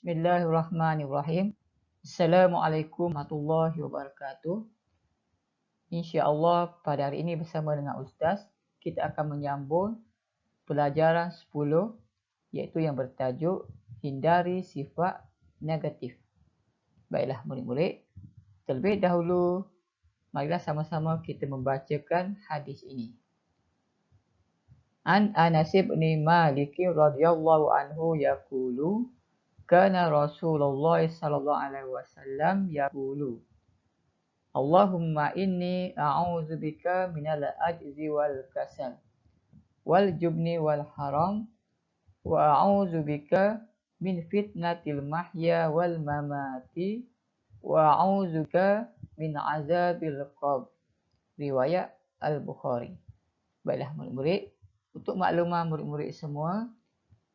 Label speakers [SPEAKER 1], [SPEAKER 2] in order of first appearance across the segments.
[SPEAKER 1] Bismillahirrahmanirrahim. Assalamualaikum warahmatullahi wabarakatuh. InsyaAllah pada hari ini bersama dengan Ustaz, kita akan menyambung pelajaran 10 iaitu yang bertajuk hindari sifat negatif. Baiklah murid-murid, terlebih dahulu marilah sama-sama kita membacakan hadis ini. An Anas bin Malik radhiyallahu anhu yaqulu kana Rasulullah sallallahu alaihi wasallam yaqulu Allahumma inni a'udzubika minal ajzi wal kasal wal jubni wal haram wa a'udzubika min fitnatil mahya wal mamati wa a'udzubika min azabil qabr. Riwayat Al-Bukhari. Baiklah murid-murid, untuk makluman murid-murid semua,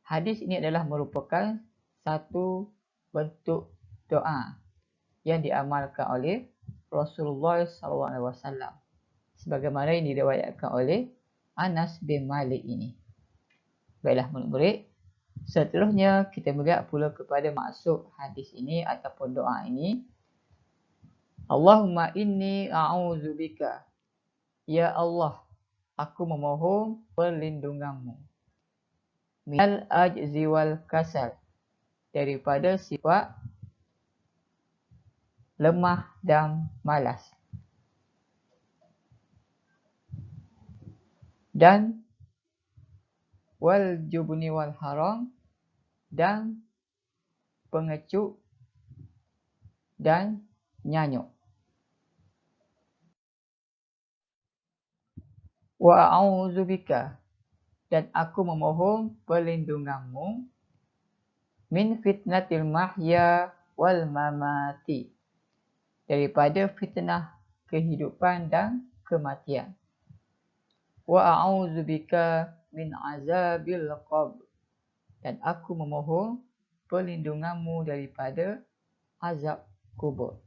[SPEAKER 1] hadis ini adalah merupakan satu bentuk doa yang diamalkan oleh Rasulullah SAW. Sebagaimana yang diriwayatkan oleh Anas bin Malik ini. Baiklah murid-murid, seterusnya kita melihat pula kepada maksud hadis ini ataupun doa ini. Allahumma inni a'udzubika. Ya Allah, aku memohon perlindunganmu. Minal ajzi wal kasal. Daripada sifat lemah dan malas. Dan wal jubni wal haram, dan pengecut dan nyanyuk. Wa a'udzubika, dan aku memohon perlindunganmu min fitnatil mahya wal mamati, daripada fitnah kehidupan dan kematian. Wa a'udzubika min azabil qabr, dan aku memohon perlindunganmu daripada azab kubur.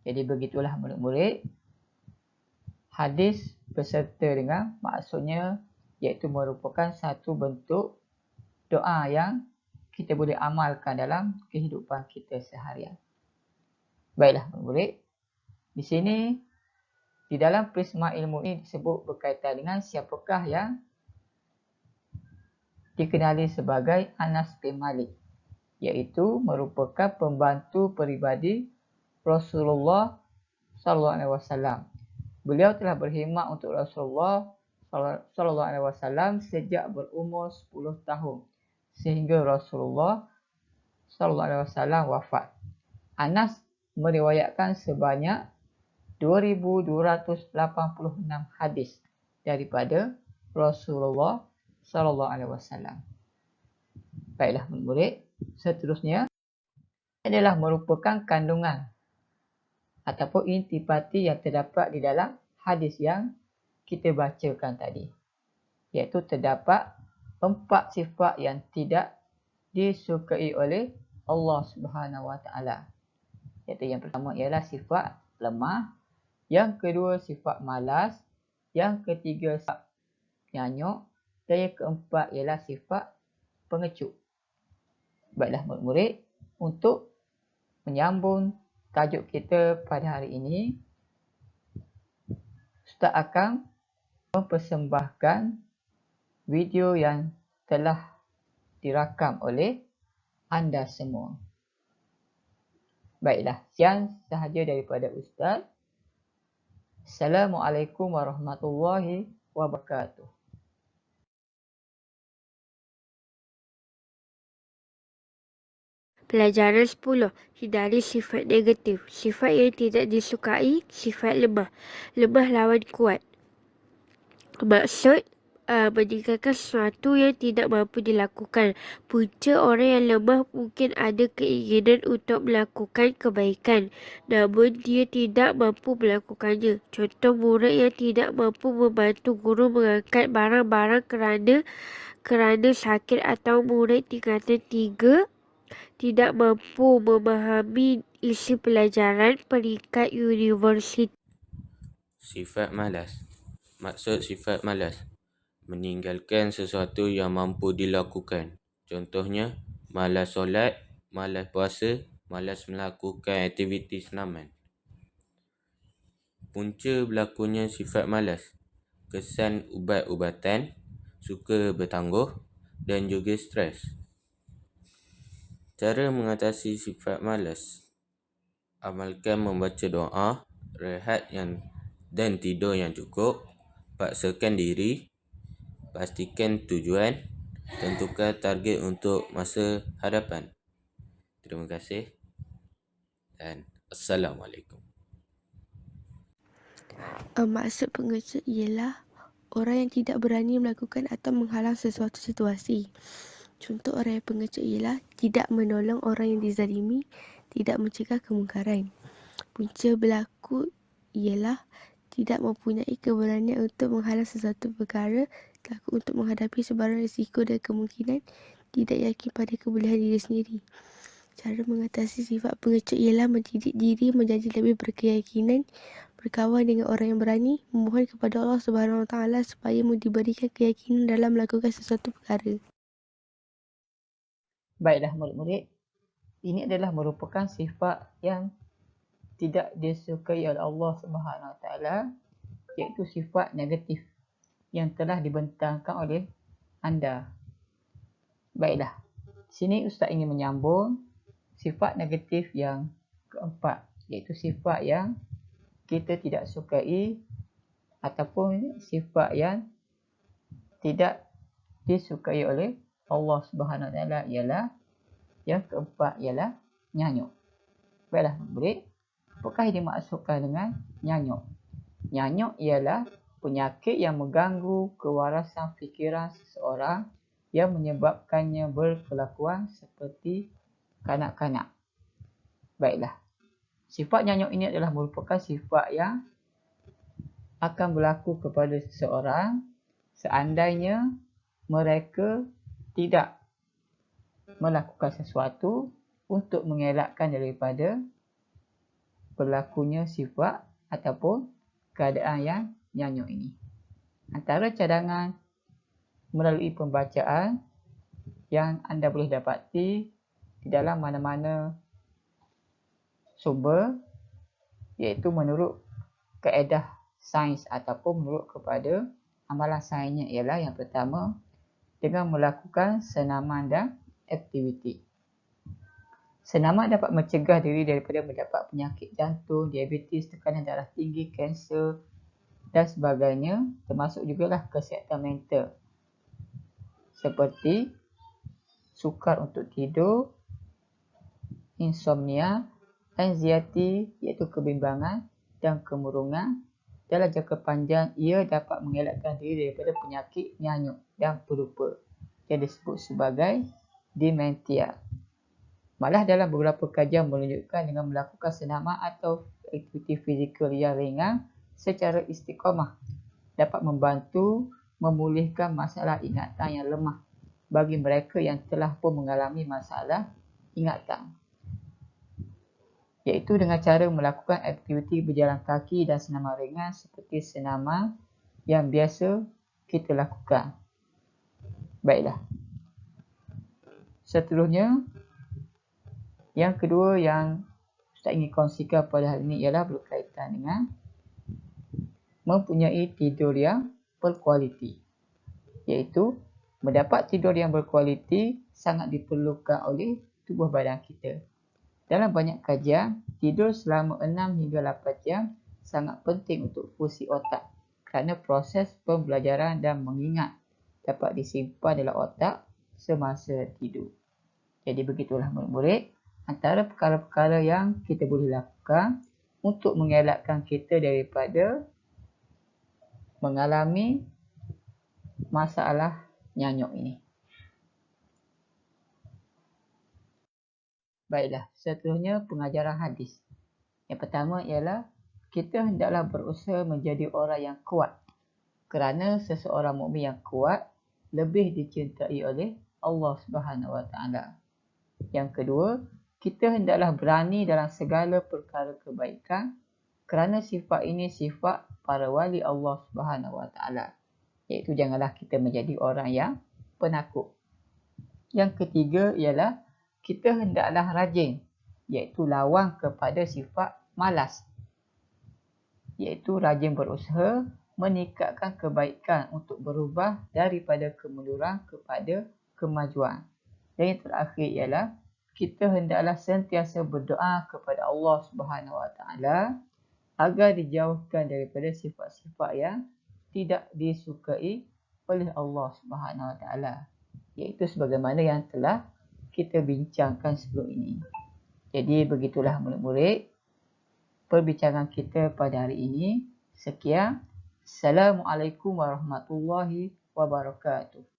[SPEAKER 1] Jadi begitulah murid-murid, hadis beserta dengan maksudnya, iaitu merupakan satu bentuk doa yang kita boleh amalkan dalam kehidupan kita seharian. Baiklah murid-murid, di sini di dalam prisma ilmu ini disebut berkaitan dengan siapakah yang dikenali sebagai Anas bin Malik, iaitu merupakan pembantu peribadi Rasulullah SAW. Beliau telah berkhidmat untuk Rasulullah SAW sejak berumur 10 tahun sehingga Rasulullah SAW wafat. Anas meriwayatkan sebanyak 2,286 hadis daripada Rasulullah SAW. Baiklah murid-murid, seterusnya adalah merupakan kandungan ataupun intipati yang terdapat di dalam hadis yang kita bacakan tadi, iaitu terdapat 4 sifat yang tidak disukai oleh Allah Subhanahu Wa Taala. Iaitu yang pertama ialah sifat lemah, yang kedua sifat malas, yang ketiga sifat nyanyuk, dan yang keempat ialah sifat pengecut. Baiklah murid-murid, untuk menyambung tajuk kita pada hari ini, Ustaz akan mempersembahkan video yang telah dirakam oleh anda semua. Baiklah, sekian sahaja daripada Ustaz. Assalamualaikum warahmatullahi wabarakatuh.
[SPEAKER 2] Pelajaran 10. Hindari sifat negatif. Sifat yang tidak disukai, sifat lemah. Lemah lawan kuat. Maksud, meninggalkan sesuatu yang tidak mampu dilakukan. Punca orang yang lemah mungkin ada keinginan untuk melakukan kebaikan, namun dia tidak mampu melakukannya. Contoh, murid yang tidak mampu membantu guru mengangkat barang-barang kerana sakit, atau murid tingkatan 3 tidak mampu memahami isi pelajaran peringkat universiti.
[SPEAKER 3] Sifat malas. Maksud sifat malas, meninggalkan sesuatu yang mampu dilakukan. Contohnya, malas solat, malas puasa, malas melakukan aktiviti senaman. Punca berlakunya sifat malas, kesan ubat-ubatan, suka bertangguh dan juga stres. Cara mengatasi sifat malas: amalkan membaca doa, rehat dan tidur yang cukup, paksakan diri, pastikan tujuan, tentukan target untuk masa hadapan. Terima kasih dan Assalamualaikum.
[SPEAKER 2] Maksud pengecut ialah orang yang tidak berani melakukan atau menghalang sesuatu situasi. Contoh orang yang pengecut ialah tidak menolong orang yang dizalimi, tidak mencegah kemungkaran. Punca berlaku ialah tidak mempunyai keberanian untuk menghalang sesuatu perkara, takut untuk menghadapi sebarang risiko dan kemungkinan, tidak yakin pada kebolehan diri sendiri. Cara mengatasi sifat pengecut ialah mendidik diri menjadi lebih berkeyakinan, berkawan dengan orang yang berani, memohon kepada Allah Subhanahu Wa Taala supaya diberikan keyakinan dalam melakukan sesuatu perkara.
[SPEAKER 1] Baiklah murid-murid, ini adalah merupakan sifat yang tidak disukai oleh Allah Subhanahu Wa Taala, iaitu sifat negatif yang telah dibentangkan oleh anda. Baiklah, sini Ustaz ingin menyambung sifat negatif yang keempat, iaitu sifat yang kita tidak sukai ataupun sifat yang tidak disukai oleh Allah Subhanahu Wa Taala ialah yang keempat ialah nyanyuk. Baiklah murid, apakah yang dimaksudkan dengan nyanyuk? Nyanyuk ialah penyakit yang mengganggu kewarasan fikiran seseorang yang menyebabkannya berkelakuan seperti kanak-kanak. Baiklah, sifat nyanyuk ini adalah merupakan sifat yang akan berlaku kepada seseorang seandainya mereka tidak melakukan sesuatu untuk mengelakkan daripada berlakunya sifat ataupun keadaan yang nyanyuk ini. Antara cadangan melalui pembacaan yang anda boleh dapati di dalam mana-mana sumber, iaitu menurut kaedah sains ataupun menurut kepada amalan sainsnya ialah yang pertama, dengan melakukan senaman dan aktiviti. Senaman dapat mencegah diri daripada mendapat penyakit jantung, diabetes, tekanan darah tinggi, kanser dan sebagainya, termasuk jugalah kesihatan mental seperti sukar untuk tidur, insomnia, anxiety iaitu kebimbangan dan kemurungan. Dalam jangka panjang, ia dapat mengelakkan diri daripada penyakit nyanyuk dan pelupa yang disebut sebagai dementia. Malah dalam beberapa kajian menunjukkan dengan melakukan senaman atau aktiviti fizikal yang ringan secara istiqamah dapat membantu memulihkan masalah ingatan yang lemah bagi mereka yang telah pun mengalami masalah ingatan, iaitu dengan cara melakukan aktiviti berjalan kaki dan senaman ringan seperti senaman yang biasa kita lakukan. Baiklah. Seterusnya, yang kedua yang Ustaz ingin kongsikan pada hari ini ialah berkaitan dengan mempunyai tidur yang berkualiti, iaitu mendapat tidur yang berkualiti sangat diperlukan oleh tubuh badan kita. Dalam banyak kajian, tidur selama 6 hingga 8 jam sangat penting untuk fungsi otak kerana proses pembelajaran dan mengingat dapat disimpan dalam otak semasa tidur. Jadi begitulah murid-murid, antara perkara-perkara yang kita boleh lakukan untuk mengelakkan kita daripada mengalami masalah nyanyuk ini. Baiklah, seterusnya pengajaran hadis. Yang pertama ialah kita hendaklah berusaha menjadi orang yang kuat kerana seseorang mukmin yang kuat lebih dicintai oleh Allah Subhanahu Wa Taala. Yang kedua, kita hendaklah berani dalam segala perkara kebaikan kerana sifat ini sifat para wali Allah Subhanahu Wa Taala, iaitu janganlah kita menjadi orang yang penakut. Yang ketiga ialah kita hendaklah rajin, iaitu lawan kepada sifat malas, iaitu rajin berusaha meningkatkan kebaikan untuk berubah daripada kemunduran kepada kemajuan. Dan yang terakhir ialah kita hendaklah sentiasa berdoa kepada Allah Subhanahu Wa Taala agar dijauhkan daripada sifat-sifat yang tidak disukai oleh Allah Subhanahu Wa Taala, iaitu sebagaimana yang telah kita bincangkan sebelum ini. Jadi begitulah murid-murid perbincangan kita pada hari ini. Sekian. Assalamualaikum warahmatullahi wabarakatuh.